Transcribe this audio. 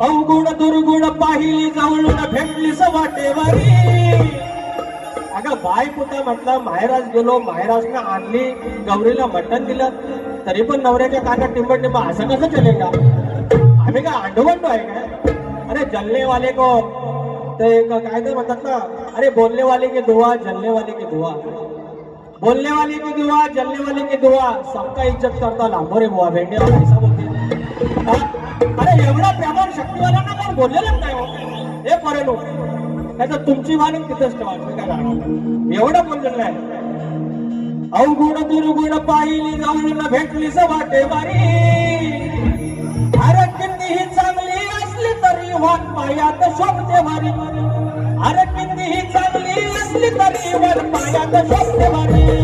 अवगुण दुर्गुण पाहिली जवळून भेटलीस वाटेवारी. अगं बाय कुठं म्हटलं माहेराज गेलो, माहेराजनं आणली, गौरीला मटण दिलं, तरी पण नवऱ्याच्या कानात टिंबट टिंब असं कसं चलेगा? आम्ही काय अंडवंडो आहे काय? अरे जलने वाले को ते काय तर म्हणतात ना, अरे बोलने वाले की दुआ, जलने वाले की दुआ, बोलने वाले की दुआ, जलने वाले की दुआ, सबका इज्जत करता लांबो रे बुवा भेंडे ऐसा बोलते. अरे एवढा प्रेमावर शक्तीवाल्यांना कोण बोललेलं नाही हो हे परेलो. त्याचं तुमची वाणी तिथंच ठेवा, काय करणार एवढं बोललेलं नाही. अवगुण दुर्गुण पाहिली जवळून भेटलीस वाटेवारी. अरे कितीही चांगली असली तरी वाट पायात शोभते वारी. अरे कितीही चांगली असली तरी वाट पायात शोभते वारी.